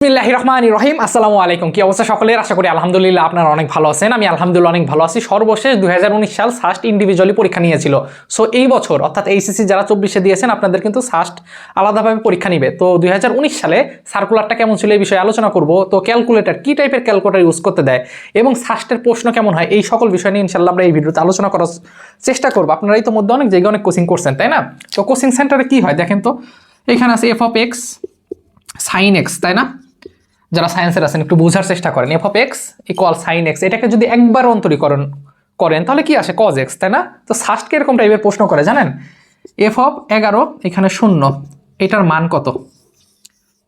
বিসমিল্লাহির রহমানির রহিম। আসসালামু আলাইকুম। কি অবস্থা সকলের? আশা করি আলহামদুলিল্লাহ আপনারা অনেক ভালো আছেন। আমি আলহামদুলিল্লাহ অনেক ভালো আছি। সর্বশেষ 2019 সাল সাস্ট ইন্ডিভিজুয়ালি পরীক্ষা নিয়েছিল। সো এই বছর অর্থাৎ এইচএসসি যারা 24-এ দিয়েছেন আপনাদের কিন্তু সাস্ট আলাদাভাবে পরীক্ষা নিবে। তো 2019 সালে সার্কুলারটা কেমন ছিল এই বিষয়ে আলোচনা করব। তো ক্যালকুলেটর কি টাইপের ক্যালকুলেটর ইউজ করতে দেয় এবং সাস্টের প্রশ্ন কেমন হয় এই সকল বিষয় নিয়ে ইনশাআল্লাহ আমরা এই ভিডিওতে আলোচনা করার চেষ্টা করব। আপনারাই তো মধ্যে অনেক জায়গায় অনেক কোচিং করছেন, তাই না? তো কোচিং সেন্টারে কি হয় দেখেন তো, এখানে আছে F of X sine X, তাই না? যারা সায়েন্সের আছেন একটু বোঝার চেষ্টা করেন। F of X equal sine X, এটাকে যদি একবার অন্তরীকরণ করেন তাহলে কি আসে? কজ এক্স, তাই না? তো সাস্টকে এরকম টাইপের প্রশ্ন করে জানেন, এফ অফ 11 এখানে 0, এটার মান কত?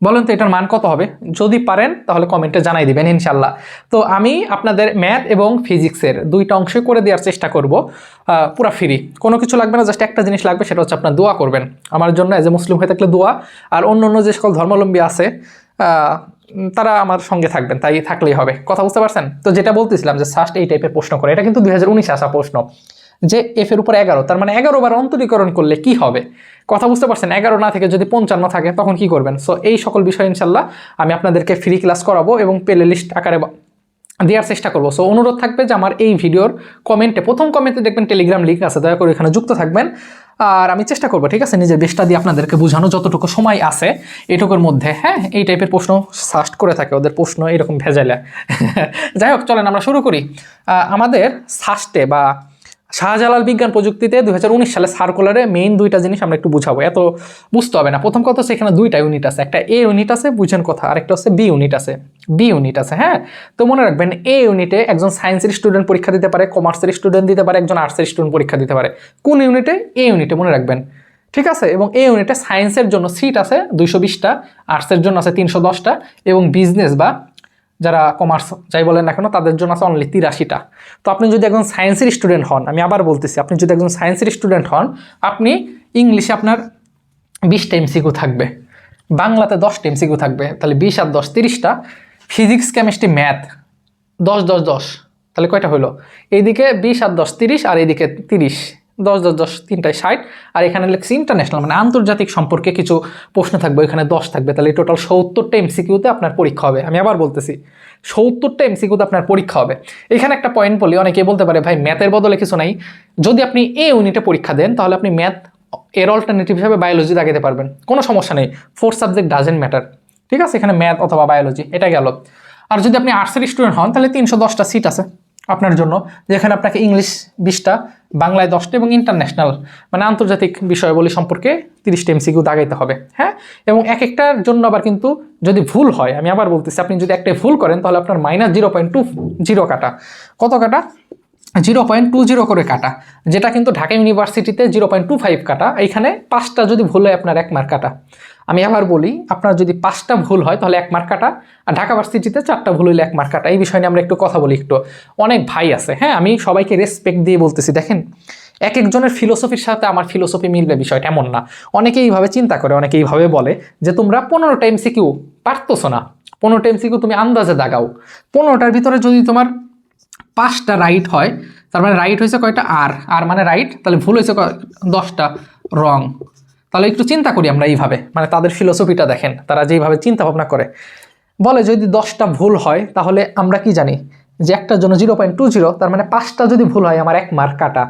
বলেন তো এটার মান কত হবে? যদি পারেন তাহলে কমেন্টে জানাই দিবেন ইনশাল্লাহ। তো আমি আপনাদের ম্যাথ এবং ফিজিক্সের দুইটা অংশে করে দেওয়ার চেষ্টা করব, পুরো ফ্রি, কোনো কিছু লাগবে না, জাস্ট একটা জিনিস লাগবে, সেটা হচ্ছে আপনার দোয়া করবেন আমার জন্য। এজ এ মুসলিম হয়ে থাকলে দোয়া, আর অন্য অন্য যে সকল ধর্মাবলম্বী আছে তারা আমার সঙ্গে থাকবেন, তাই থাকলেই হবে। কথা বুঝতে পারছেন? তো যেটা বলতেছিলাম যে সাস্ট এই টাইপের প্রশ্ন করে, এটা কিন্তু 2019 আসা প্রশ্ন, যে এফ এর উপর 11, তার মানে 11 বার অন্তরীকরণ করলে কি হবে? কথা বুঝতে পারছেন? 11 না থেকে যদি 55 থাকে তখন কি করবেন? সো এই সকল বিষয় ইনশাল্লাহ আমি আপনাদেরকে ফ্রি ক্লাস করাবো এবং প্লে লিস্ট আকারে দেওয়ার চেষ্টা করবো। সো অনুরোধ থাকবে যে আমার এই ভিডিওর কমেন্টে, প্রথম কমেন্টে দেখবেন টেলিগ্রাম লিঙ্ক আছে, দয়া করে এখানে যুক্ত থাকবেন। আর আমি চেষ্টা করবো, ঠিক আছে, নিজের বেস্টটা দিয়ে আপনাদেরকে বোঝানো যতটুকু সময় আছে এটুকুর মধ্যে। হ্যাঁ, এই টাইপের প্রশ্ন সাস্ট করে থাকে, ওদের প্রশ্ন এরকম ভেজালে। যাই হোক, চলেন আমরা শুরু করি। আমাদের সাস্টে বা শাহজালাল বিজ্ঞান প্রযুক্তিতে 2019 সালে সার্কুলারে মেইন দুইটা জিনিস আমরা একটু বুঝাবো, এত বুঝতে হবে না। প্রথম কথা হচ্ছে এখানে দুইটা ইউনিট আছে, একটা এ ইউনিট আছে, বুঝেন কথা, আরেকটা হচ্ছে বি ইউনিট আছে। বি ইউনিট আছে, হ্যাঁ। তো মনে রাখবেন এ ইউনিটে একজন সায়েন্সের স্টুডেন্ট পরীক্ষা দিতে পারে, কমার্সের স্টুডেন্ট দিতে পারে, একজন আর্টসের স্টুডেন্ট পরীক্ষা দিতে পারে। কোন ইউনিটে? এ ইউনিটে, মনে রাখবেন, ঠিক আছে। এবং এই ইউনিটে সায়েন্সের জন্য সিট আছে 220টা, আর্টসের জন্য আছে 310টা, এবং বিজনেস বা যারা কমার্স যাই বলেন না কেন তাদের জন্য আছে অনলি 83টা। তো আপনি যদি একজন সায়েন্সের স্টুডেন্ট হন, আমি আবার বলতেছি, আপনি যদি একজন সায়েন্সের স্টুডেন্ট হন, আপনি ইংলিশে আপনার 20টা এমসিকিউ থাকবে, বাংলাতে 10টা এমসিকিউ থাকবে, তাহলে 20 আর 10 30টা। ফিজিক্স কেমিস্ট্রি ম্যাথ 10 10 10, তাহলে কয়টা হলো? এইদিকে 20 আর 10 30, আর এইদিকে 30, 10 10 10 3টায় 60। আর এখানে লেখছি ইন্টারন্যাশনাল মানে আন্তর্জাতিক সম্পর্কে কিছু প্রশ্ন থাকবে, এখানে 10 থাকবে, তাহলে টোটাল 70টা এমসিকিউতে আপনার পরীক্ষা হবে। আমি আবার বলতেছি 70টা এমসিকিউতে আপনার পরীক্ষা হবে। এখানে একটা পয়েন্ট বলি, অনেকে বলতে পারে ভাই ম্যাথের বদলে কিছু নাই। যদি আপনি এ ইউনিটে পরীক্ষা দেন তাহলে আপনি ম্যাথ এর অল্টারনেটিভ হিসেবে বায়োলজি দাগাতে পারবেন, কোনো সমস্যা নেই। 4 সাবজেক্ট ডাজেন্ট ম্যাটার, ঠিক আছে, এখানে ম্যাথ অথবা বায়োলজি, এটা গেল। আর যদি আপনি আর্টসের স্টুডেন্ট হন তাহলে 310টা সিট আছে আপনার জন্য, যেখানে আপনাকে ইংলিশ 20টা, বাংলায় 10টা এবং ইন্টারন্যাশনাল মানে আন্তর্জাতিক বিষয়াবলী সম্পর্কে 30টা এমসিকিউ দাগাইতে হবে, হ্যাঁ। এবং এক একটার জন্য আবার কিন্তু যদি ভুল হয়, আমি আবার বলতেছি, আপনি যদি একটা ভুল করেন তাহলে আপনার -0.20 কাটা, কত কাটা? 0.20 করে কাটা, যেটা কিন্তু ঢাকা ইউনিভার্সিটিতে 0.25 কাটা। এইখানে 5টা যদি ভুল হয় আপনার 1 মার্ক কাটা। আমি আবার বলি, আপনার যদি 5টা ভুল হয় তাহলে 1 মার্ক কাটা, আর ঢাকা ভার্সিটিতে 4টা ভুল হইলে 1 মার্ক কাটা। এই বিষয় নিয়ে আমরা একটু কথা বলি। একটু অনেক ভাই আছে, হ্যাঁ, আমি সবাইকে রেসপেক্ট দিয়ে বলতেছি, দেখেন এক একজনের ফিলোসফির সাথে আমার ফিলোসফি মিলবে বিষয়টা এমন না। অনেকে এইভাবে চিন্তা করে, অনেকে এইভাবে বলে যে তোমরা 15টা এমসিকিউ পারতেছো না, 15টা এমসিকিউ তুমি আন্দাজে দাগাও, 15টার ভিতরে যদি তোমার 5টা রাইট হয়, তার মানে রাইট হয়েছে কয়টা? আর মানে রাইট, তাহলে ভুল হয়েছে 10টা রং। তাহলে একটু চিন্তা করি আমরা এইভাবে, মানে তাদের ফিলোসফিটা দেখেন, তারা যেইভাবে চিন্তা ভাবনা করে। বলে যদি 10টা ভুল হয় তাহলে আমরা কি জানি যে একটার জন্য 0.20, তার মানে 5টা যদি ভুল হয় আমার 1 মার্ক কাটা,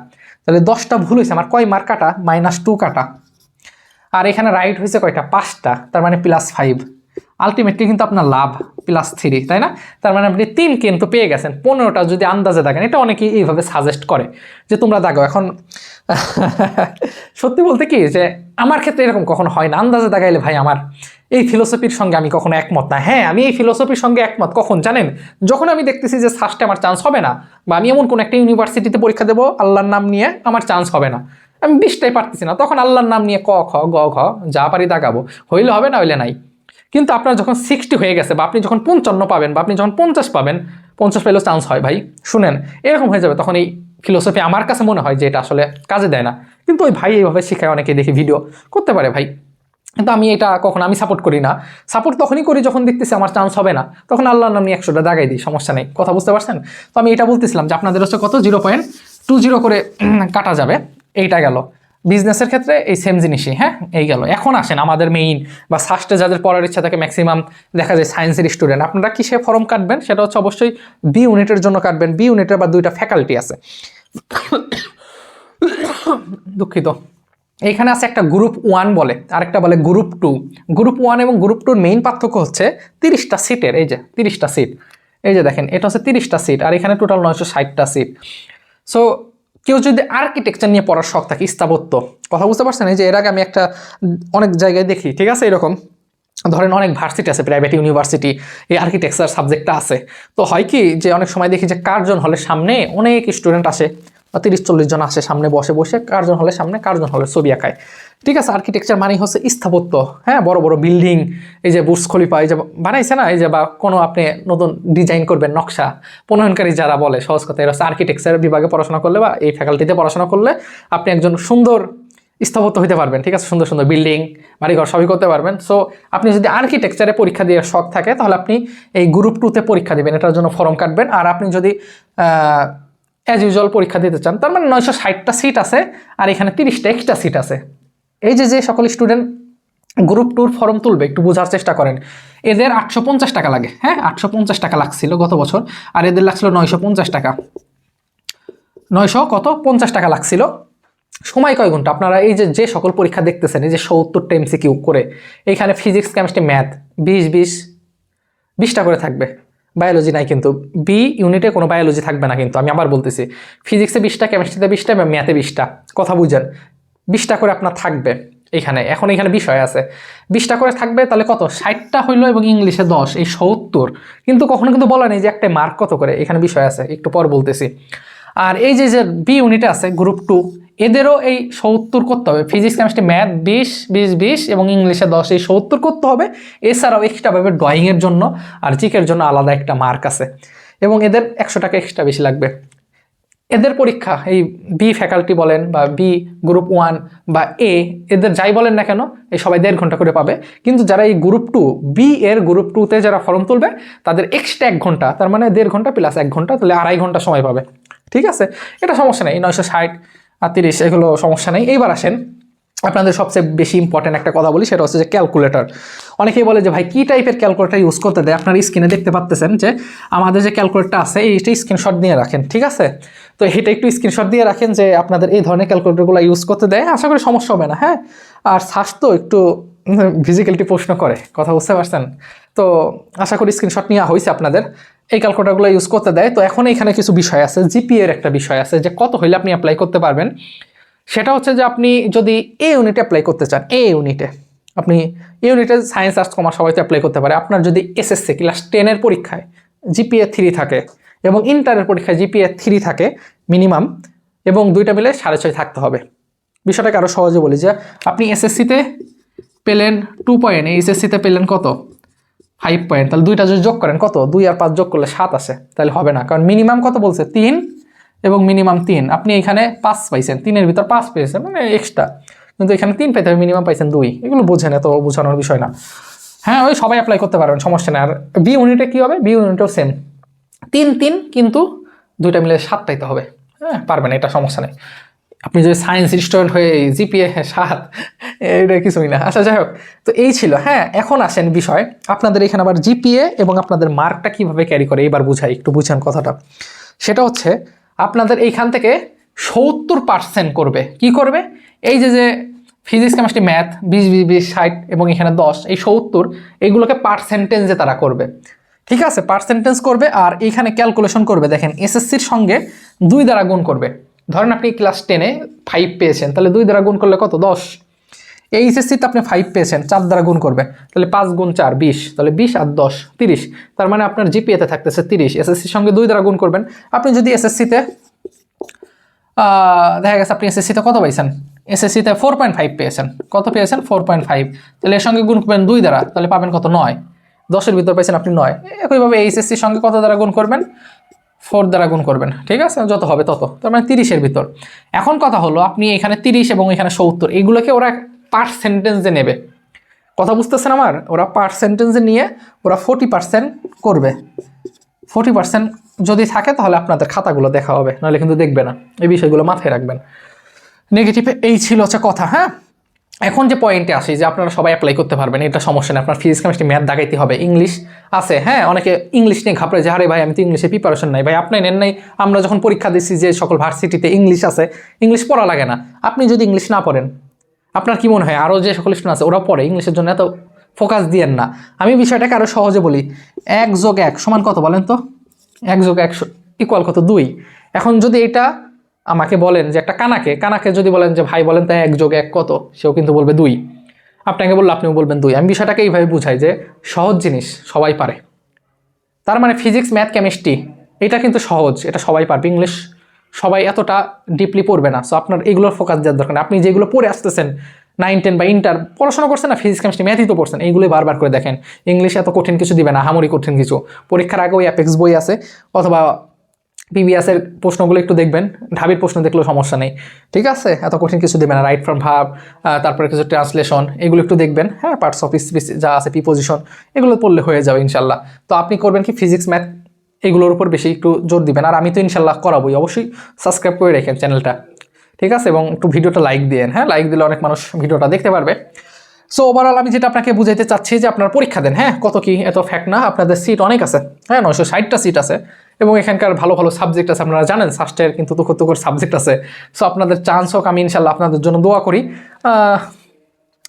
তাহলে 10টা ভুল হয়েছে আমার কয় মার্ক কাটা? -2 কাটা। আর এখানে রাইট হয়েছে কয়টা? 5টা, তার মানে +5। আলটিমেটলি কিন্তু আপনার লাভ +3, তাই না? তার মানে আপনি 3 কিন্তু পেয়ে গেছেন। 15টা যদি আন্দাজে দাগেন, এটা অনেকেই এইভাবে সাজেস্ট করে যে তোমরা দাগাও। এখন সত্যি বলতে কি যে আমার ক্ষেত্রে এরকম কখনো হয় না, আন্দাজে দাগাইলে ভাই আমার এই ফিলোসফির সঙ্গে আমি কখনো একমত না। হ্যাঁ, আমি এই ফিলোসফির সঙ্গে একমত কখন জানেন? যখন আমি দেখতেছি যে সাস্টে আমার চান্স হবে না, বা আমি এমন কোনো একটা ইউনিভার্সিটিতে পরীক্ষা দেবো আল্লাহর নাম নিয়ে, আমার চান্স হবে না, আমি 20টাই পারতেছি না, তখন আল্লাহর নাম নিয়ে ক খ গ ঘ যা পারি দাগাবো, হইলে হবে না হইলে নাই। কিন্তু আপনার যখন 60 হয়ে গেছে, বা আপনি যখন 55 পাবেন, বা আপনি যখন 50 পাবেন, 50 পেলেও চান্স হয় ভাই, শুনেন, এরকম হয়ে যাবে, তখন এই ফিলোসফি আমার কাছে মনে হয় যে এটা আসলে কাজে দেয় না। কিন্তু ওই ভাই এইভাবে শেখায়, অনেকে দেখি ভিডিও করতে পারে ভাই, কিন্তু আমি এটা কখনো আমি সাপোর্ট করি না। সাপোর্ট তখনই করি যখন দেখতেছি আমার চান্স হবে না, তখন আল্লাহর নাম নিয়ে 100টা দাগাই দিই, সমস্যা নেই। কথা বুঝতে পারছেন? তো আমি এটা বলতেছিলাম যে আপনাদের হচ্ছে কত 0.20 করে কাটা যাবে, এইটা গেল। বিজনেসের ক্ষেত্রে এই সেম জিনিসই। হ্যাঁ, এই গেল। এখন আসেন আমাদের মেইন বা সাস্টে যাদের পড়ার ইচ্ছা থাকে, ম্যাক্সিমাম দেখা যায় সায়েন্সের স্টুডেন্ট, আপনারা কিসে ফর্ম কাটবেন? সেটা হচ্ছে অবশ্যই বি ইউনিটের জন্য কাটবেন। বি ইউনিটের বা 2টা ফ্যাকাল্টি আছে, দুঃখিত। এইখানে আছে একটা গ্রুপ 1 বলে, আরেকটা বলে গ্রুপ 2। গ্রুপ 1 এবং গ্রুপ 2 মেইন পার্থক্য হচ্ছে 30টা সিটের। এই যে 30টা সিট, এই যে দেখেন এটা হচ্ছে 30টা সিট, আর এখানে টোটাল 960টা সিট। সো কেউ যদি আর্কিটেকচার নিয়ে পড়ার শখ থাকে, স্থাপত্য, কথা বুঝতে পারছেন? এই যে এর আগে আমি একটা অনেক জায়গায় দেখি, ঠিক আছে, এরকম ধরেন অনেক ভার্সিটি আছে, প্রাইভেট ইউনিভার্সিটি, এই আর্কিটেকচার সাবজেক্টটা আছে। তো হয় কি যে অনেক সময় দেখি যে কার্জন হলের সামনে অনেক স্টুডেন্ট আসে, 30-40 জন আসে, সামনে বসে বসে কার্জন হলের সামনে কার্জন হলের ছবি আঁকায়। ঠিক আছে, আর্কিটেকচার মানে হচ্ছে স্থাপত্য। হ্যাঁ, বড় বড় বিল্ডিং, এই যে বুর্জ খলিফা এই যে বানাইছে না, এই যে বা কোনো আপনি নতুন ডিজাইন করবেন, নকশা প্রণয়নকারী যারা বলে, সহজ কথা, এরা হচ্ছে আর্কিটেকচার বিভাগে পড়াশোনা করলে বা এই ফ্যাকাল্টিতে পড়াশোনা করলে আপনি একজন সুন্দর স্থাপত্য হতে পারবেন। ঠিক আছে, সুন্দর সুন্দর বিল্ডিং, বাড়িঘর সবই করতে পারবেন। সো আপনি যদি আর্কিটেকচারে পরীক্ষা দিয়ে শখ থাকে, তাহলে আপনি এই গ্রুপ 2তে পরীক্ষা দিবেন, এটার জন্য ফর্ম কাটবেন। আর আপনি যদি অ্যাজ ইউজুয়াল পরীক্ষা দিতে চান, তার মানে 960টা সিট আছে, আর এখানে 30টা এক্সট্রা সিট আছে। এই যে সকল স্টুডেন্ট গ্রুপ 2 ফর্ম তুলবে, একটু বোঝার চেষ্টা করেন। এদের 850 টাকা লাগে। হ্যাঁ, 850 টাকা লাগছিল গত বছর, আর এদের লাগছিল 950 টাকা। 950 টাকা লাগছিল। সময় কয় ঘন্টা? আপনারা এই যে সকল পরীক্ষা দেখতেছেন, এই যে 70টা MCQ করে, এইখানে ফিজিক্স, কেমিস্ট্রি, ম্যাথ 20টা করে থাকবে। বায়োলজি নাই কিন্তু, বি ইউনিটে কোনো বায়োলজি থাকবে না কিন্তু, আমি আবার বলতেছি, ফিজিক্সে 20টা, কেমিস্ট্রিতে 20টা এবং ম্যাথে 20টা, কথা বুঝেন, 20টা করে আপনার থাকবে এইখানে। এখন এখানে বিষয় আছে 20টা করে থাকবে, তাহলে কত? 60টা হইলো, এবং ইংলিশে 10, এই 70। কিন্তু কখনো কিন্তু বলা নেই যে একটা মার্ক কত করে, এখানে বিষয় আছে, একটু পর বলতেছি। আর এই যে বি ইউনিটে আছে গ্রুপ 2, এদেরও এই 70 করতে হবে। ফিজিক্স, কেমিস্ট্রি, ম্যাথ 20 এবং ইংলিশে 10, এই 70 করতে হবে। এছাড়াও এক্সট্রাভাবে ড্রয়িংয়ের জন্য আর জিকের জন্য আলাদা একটা মার্ক আছে, এবং এদের 100 টাকা এক্সট্রা বেশি লাগবে। এদের পরীক্ষা এই বি ফ্যাকাল্টি বলেন বা বি গ্রুপ 1 বা এ, এদের যাই বলেন না কেন, এই সবাই 1.5 ঘন্টা করে পাবে। কিন্তু যারা এই গ্রুপ 2 বি এর গ্রুপ 2তে যারা ফর্ম তুলবে, তাদের এক্সট্রা 1 ঘন্টা, তার মানে 1.5 ঘন্টা প্লাস 1 ঘন্টা, তাহলে 2.5 ঘন্টা সময় পাবে। ঠিক আছে, এটা সমস্যা নেই। 960 আর 30 এগুলো সমস্যা নেই। এইবার আসেন আপনাদের সবচেয়ে বেশি ইম্পর্টেন্ট একটা কথা বলি, সেটা হচ্ছে যে ক্যালকুলেটর। অনেকেই বলে যে ভাই কী টাইপের ক্যালকুলেটর ইউজ করতে দেয়। আপনার স্ক্রিনে দেখতে পাচ্ছেন যে আমাদের যে ক্যালকুলেটরটা আছে, এইটা স্ক্রিনশট দিয়ে রাখেন। ঠিক আছে, তো এটা একটু স্ক্রিনশট দিয়ে রাখেন যে আপনাদের এই ধরনের ক্যালকুলেটরগুলো ইউজ করতে দেয়, আশা করি সমস্যা হবে না। হ্যাঁ, আর স্বাস্থ্য একটু ফিজিক্যালিটি প্রশ্ন করে, কথা বুঝতে পারছেন? তো আশা করি স্ক্রিনশট নেওয়া হয়েছে আপনাদের। এই ক্যালকুলেটরগুলো ইউজ করতে দেয়। তো এখন এখানে কিছু বিষয় আছে, জিপিএর একটা বিষয় আছে, যে কত হইলে আপনি অ্যাপ্লাই করতে পারবেন। সেটা হচ্ছে যে আপনি যদি এ ইউনিটে অ্যাপ্লাই করতে চান, এ ইউনিটে আপনি ইউনিটে সায়েন্স, আর্টস, কমার্স সবাই তো অ্যাপ্লাই করতে পারে। আপনার যদি এসএসসি ক্লাস 10-এর পরীক্ষায় জিপিএ 3 থাকে, এবং ইন্টারের পরীক্ষায় জিপিএ 3 থাকে মিনিমাম, এবং 2টা মিলে 6.5 থাকতে হবে। বিষয়টাকে আরও সহজে বলি, যে আপনি এসএসসিতে পেলেন 2 পয়েন্ট, এইচএসসিতে পেলেন কত? 5 পয়েন্ট, তাহলে 2টা যদি যোগ করেন কত? 2 আর 5 যোগ করলে 7 আসে, তাহলে হবে না, কারণ মিনিমাম কত বলছে? 3 এবং মিনিমাম 3। আপনি এখানে 5 পাইছেন, 3-এর ভিতর 5 পেয়েছেন, মানে এক্সট্রা, কিন্তু এখানে 3 পেতে হবে, মিনিমাম পাইছেন 2। এগুলো বোঝেন, এত বোঝানোর বিষয় না। হ্যাঁ, ওই সবাই অ্যাপ্লাই করতে পারবেন, সমস্যা নেই। আর বি ইউনিটে কী হবে? বি ইউনিটেও সেম 3, কিন্তু 2টা মিলে 7 পাইতে হবে। হ্যাঁ, পারবেন, এটা সমস্যা নেই। আপনি যদি সায়েন্স স্টুডেন্ট হয়ে জিপিএ 7, এটা কিছুই না। আচ্ছা, যাই হোক, তো এই ছিল। হ্যাঁ, এখন আসেন বিষয়, আপনাদের এখানে আবার জিপিএ এবং আপনাদের মার্কটা কীভাবে ক্যারি করে, এবার বুঝাই, একটু বুঝেন কথাটা। সেটা হচ্ছে আপনাদের এইখান থেকে 70% করবে। কি করবে? এই যে ফিজিক্স, কেমিস্ট্রি, ম্যাথ 20, 60 এবং এখানে 10, এই 70 এইগুলোকে পার্সেন্টেজে তারা করবে। ঠিক আছে, পার্সেন্টেজ করবে। আর এইখানে ক্যালকুলেশন করবে, দেখেন এসএসসির সঙ্গে 2 দ্বারা গুণ করবে। ধরেন আপনি ক্লাস 10-এ 5 পেয়েছেন, তাহলে 2 দ্বারা গুণ করলে কত? 10। এইচএসসিতে আপনি 5 পেয়েছেন, 4 দ্বারা গুণ করবে, তাহলে 5 গুণ 4 20, তাহলে 20 আর 10 30। তার মানে আপনার জিপিএতে থাকতেছে 30। এসএসসির সঙ্গে 2 দ্বারা গুণ করবেন। আপনি যদি এসএসসিতে দেখা গেছে আপনি এসএসসিতে কত পাইছেন? এসএসসিতে 4.5 পেয়েছেন। কত পেয়েছেন? 4.5। তাহলে এর সঙ্গে গুণ করবেন 2 দ্বারা, তাহলে পাবেন কত? 9। 10-এর ভিতর পাইছেন আপনি 9। একইভাবে এইচএসসির সঙ্গে কত দ্বারা গুণ করবেন? 4 দ্বারা গুণ করবেন। ঠিক আছে, যত হবে তত, তার মানে 30-এর ভিতর। এখন কথা হলো, আপনি এখানে 30 এবং এখানে 70, এইগুলোকে ওরা পার্সেন্টেজে নেবে। কথা বুঝতেছেন আমার? ওরা পার্সেন্টেজে নিয়ে ওরা 40% করবে। 40% যদি থাকে, তাহলে আপনাদের খাতাগুলো দেখা হবে, নাহলে কিন্তু দেখবে না। এই বিষয়গুলো মাথায় রাখবেন। নেগেটিভ এই ছিল হচ্ছে কথা। হ্যাঁ, এখন যে পয়েন্টে আসি যে আপনারা সবাই অ্যাপ্লাই করতে পারবেন, এটা সমস্যা নেই। আপনার ফিজিক্স কেমিস্ট্রি ম্যাথ দাগাইতে হবে, ইংলিশ আছে। হ্যাঁ, অনেকে ইংলিশ নিয়ে ঘাবড়ে যে আরে ভাই আমি তো ইংলিশে প্রিপারেশন নাই। ভাই আপনি নেন নাই, আমরা যখন পরীক্ষা দিচ্ছি যে সকল ভার্সিটিতে ইংলিশ আছে, ইংলিশ পড়া লাগে না। আপনি যদি ইংলিশ না পড়েন, আপনার কি মনে হয় আরও যে সকল স্টুডেন্ট আছে ওরা পড়ে? ইংলিশের জন্য এত ফোকাস দিয়েন না। আমি বিষয়টাকে আরও সহজে বলি, 1+1 সমান কত বলেন তো? 1+1 ইকুয়াল কত? 2। এখন যদি এটা আমাকে বলেন যে একটা কানাকে যদি বলেন যে ভাই বলেন তাই 1+1 কত, সেও কিন্তু বলবে 2। আপনাকে বললে আপনিও বলবেন 2। আমি বিষয়টাকে এইভাবে বুঝাই যে সহজ জিনিস সবাই পারে। তার মানে ফিজিক্স ম্যাথ কেমিস্ট্রি এটা কিন্তু সহজ, এটা সবাই পারবে। ইংলিশ সবাই এতটা ডিপলি পড়বে না। সো আপনার এগুলোর ফোকাস দেওয়ার দরকার নেই। আপনি যেগুলো পড়ে আসতেছেন 9, 10 বা ইন্টার পড়াশোনা করছেন না, ফিজিক্স কেমিস্ট্রি ম্যাথই তো পড়ছেন, এইগুলোই বারবার করে দেখেন। ইংলিশ এত কঠিন কিছু দিবে না, হামরি কঠিন কিছু। পরীক্ষার আগে ওই অ্যাপেক্স বই আছে অথবা পিবিএসের প্রশ্নগুলো একটু দেখবেন, ঢাবির প্রশ্ন দেখলেও সমস্যা নেই, ঠিক আছে? এত কঠিন কিছু দেবে না। রাইট ফ্রম ভার্ব, তারপরে কিছু ট্রান্সলেশন, এগুলো একটু দেখবেন। হ্যাঁ, পার্টস অফ স্পিচ যা আছে, প্রিপোজিশন, এগুলো পড়লে হয়ে যাবে ইনশাল্লাহ। তো আপনি করবেন কি, ফিজিক্স ম্যাথ এগুলোর উপর বেশি একটু জোর দিবেন। আর আমি তো ইনশাল্লাহ করাবোই, অবশ্যই সাবস্ক্রাইব করে রাখেন চ্যানেলটা, ঠিক আছে? এবং একটু ভিডিওটা লাইক দিয়েন। হ্যাঁ, লাইক দিলে অনেক মানুষ ভিডিওটা দেখতে পারবে। সো ওভারঅল আমি যেটা আপনাকে বুঝাইতে চাচ্ছি যে আপনার পরীক্ষা দেন। হ্যাঁ, কত কি এত ফ্যাক্ট না, আপনাদের সিট অনেক আছে। হ্যাঁ, 960টা সিট আছে এবং এখানকার ভালো ভালো সাবজেক্ট আছে। আপনারা জানেন সাস্টের কিন্তু তুকর সাবজেক্ট আছে। সো আপনাদের চান্স হোক, আমি ইনশাল্লাহ আপনাদের জন্য দোয়া করি।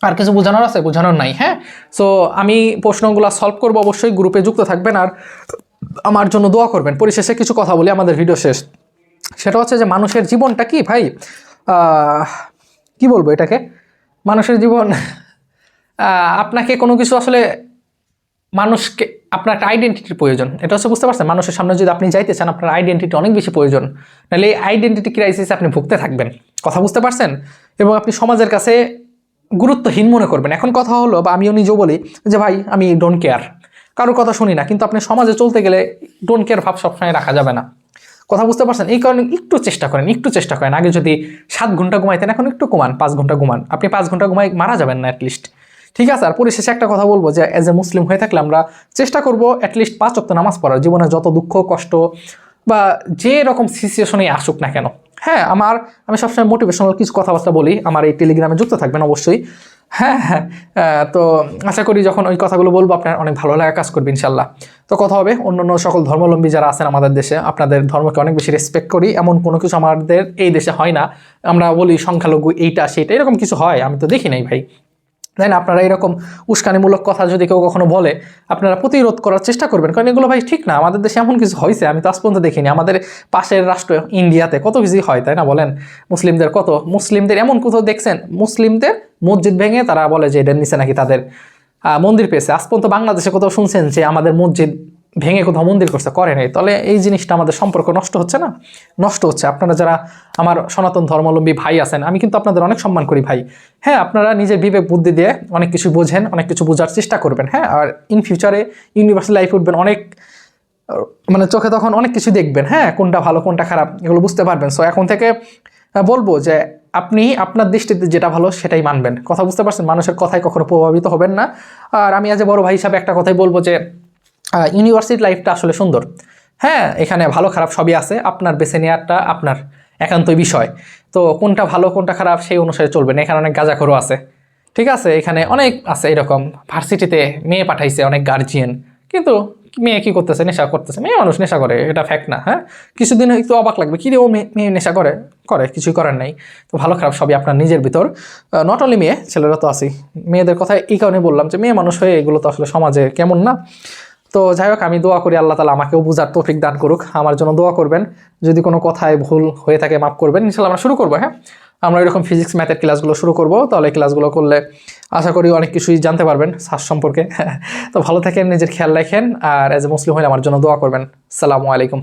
আর কিছু বোঝানোর আছে? বোঝানোর নাই। হ্যাঁ, সো আমি প্রশ্নগুলো সলভ করবো, অবশ্যই গ্রুপে যুক্ত থাকবেন আর আমার জন্য দোয়া করবেন। পরিশেষে কিছু কথা বলি, আমাদের ভিডিও শেষ। সেটা হচ্ছে যে মানুষের জীবনটা কি ভাই, কি বলবো এটাকে, মানুষের জীবন আপনাকে কোনো কিছু আসলে মানুষকে, আপনার একটা আইডেন্টিটির প্রয়োজন। এটা হচ্ছে, বুঝতে পারছেন? মানুষের সামনে যদি আপনি যাইতে চান, আপনার আইডেন্টিটি অনেক বেশি প্রয়োজন। নাহলে এই আইডেন্টিটি ক্রাইসিসে আপনি ভুগতে থাকবেন। কথা বুঝতে পারছেন? এবং আপনি সমাজের কাছে গুরুত্বহীন মনে করবেন। এখন কথা হলো, বা আমিও নিজেও বলি যে ভাই আমি ডোন্ট কেয়ার, কারোর কথা শুনি না। কিন্তু আপনি সমাজে চলতে গেলে ডোন্ট কেয়ার ভাব সবসময় রাখা যাবে না। কথা বুঝতে পারছেন? এই কারণে একটু চেষ্টা করেন। আগে যদি 7 ঘন্টা ঘুমাইতেন, এখন একটু কমান, 5 ঘন্টা ঘুমান। আপনি 5 ঘন্টা ঘুমাই মারা যাবেন না অ্যাটলিস্ট, ঠিক আছে? আর পরিশেষে একটা কথা বলবো যে অ্যাজ এ মুসলিম হয়ে থাকলে আমরা চেষ্টা করবো অ্যাটলিস্ট 5 ওয়াক্ত নামাজ পড়ার। জীবনে যত দুঃখ কষ্ট বা যে রকম সিচুয়েশনেই আসুক না কেন। হ্যাঁ, আমি সবসময় মোটিভেশনাল কিছু কথাবার্তা বলি। আমার এই টেলিগ্রামে যুক্ত থাকবেন অবশ্যই। হ্যাঁ হ্যাঁ, তো আশা করি যখন ওই কথাগুলো বলবো আপনার অনেক ভালো লাগা কাজ করবে ইনশাল্লাহ। তো কথা হবে অন্য সকল ধর্মাবলম্বী যারা আছেন আমাদের দেশে, আপনাদের ধর্মকে অনেক বেশি রেসপেক্ট করি। এমন কোনো কিছু আমাদের এই দেশে হয় না আমরা বলি সংখ্যালঘু এইটা সেটা, এরকম কিছু হয় আমি তো দেখি নাই ভাই। তাই না? আপনারা এরকম উস্কানিমূলক কথা যদি কেউ কখনো বলে, আপনারা প্রতিরোধ করার চেষ্টা করবেন, কারণ এগুলো ভাই ঠিক না। আমাদের দেশে এমন কিছু হয়েছে আমি তো আজ পর্যন্ত দেখিনি। আমাদের পাশের রাষ্ট্র ইন্ডিয়াতে কত কিছুই হয়, তাই না? বলেন, মুসলিমদের এমন কোথাও দেখছেন মুসলিমদের মসজিদ ভেঙে তারা বলে যে এটার নিচে নাকি তাদের মন্দির পেয়েছে? আজ পর্যন্ত বাংলাদেশে কোথাও শুনছেন যে আমাদের মসজিদ ভেঙে কোথাও মন্দির করছে? করে নাই। তাহলে এই জিনিসটা আমাদের সম্পর্ক নষ্ট হচ্ছে না? নষ্ট হচ্ছে। আপনারা যারা আমার সনাতন ধর্মাবলম্বী ভাই আছেন, আমি কিন্তু আপনাদের অনেক সম্মান করি ভাই। হ্যাঁ, আপনারা নিজের বিবেক বুদ্ধি দিয়ে অনেক কিছু বোঝেন, অনেক কিছু বোঝার চেষ্টা করবেন। হ্যাঁ, আর ইন ফিউচারে ইউনিভার্সাল লাইফ উঠবেন, অনেক মানে চোখে তখন অনেক কিছু দেখবেন। হ্যাঁ, কোনটা ভালো কোনটা খারাপ এগুলো বুঝতে পারবেন। সো এখন থেকে বলবো যে আপনি আপনার দৃষ্টিতে যেটা ভালো সেটাই মানবেন। কথা বুঝতে পারছেন? মানুষের কথায় কখনো প্রভাবিত হবেন না। আর আমি আজ বড় ভাই হিসাবে একটা কথাই বলবো যে ইউনিভার্সিটি লাইফটা আসলে সুন্দর। হ্যাঁ, এখানে ভালো খারাপ সবই আছে, আপনার বেছে নেওয়াটা আপনার একান্তই বিষয়। তো কোনটা ভালো কোনটা খারাপ সেই অনুসারে চলবেন। এখানে অনেক গাঁজাখোরও আছে, ঠিক আছে? এখানে অনেক আছে এরকম, ভার্সিটিতে মেয়ে পাঠাইছে অনেক গার্জিয়ান, কিন্তু মেয়ে কি করতেছে? নেশা করতেছে। মেয়ে মানুষ নেশা করে, এটা ফ্যাক্ট না? হ্যাঁ, কিছুদিন একটু অবাক লাগবে, কি রে ও মেয়ে নেশা করে, কিছুই করার নাই। তো ভালো খারাপ সবই আপনার নিজের ভিতর। নট অনলি মেয়ে, ছেলেরা তো আছেই। মেয়েদের কথা এই কারণে বললাম যে মেয়ে মানুষ হয়ে এগুলো তো আসলে সমাজে কেমন না। তো যাই হোক, আমি দোয়া করি আল্লাহ তালা আমাকেও বুঝার তৌফিক দান করুক। আমার জন্য দোয়া করবেন। যদি কোনো কথায় ভুল হয়ে থাকে মাফ করবেন। ইনশাল্লাহ আমরা শুরু করবো। হ্যাঁ, আমরা এরকম ফিজিক্স ম্যাথের ক্লাসগুলো শুরু করবো। তাহলে ক্লাসগুলো করলে আশা করি অনেক কিছুই জানতে পারবেন শ্বাস সম্পর্কে। তো ভালো থাকেন, নিজের খেয়াল রাখেন, আর অ্যাজ এ মুসলিম হলে আমার জন্য দোয়া করবেন। আসসালামু আলাইকুম।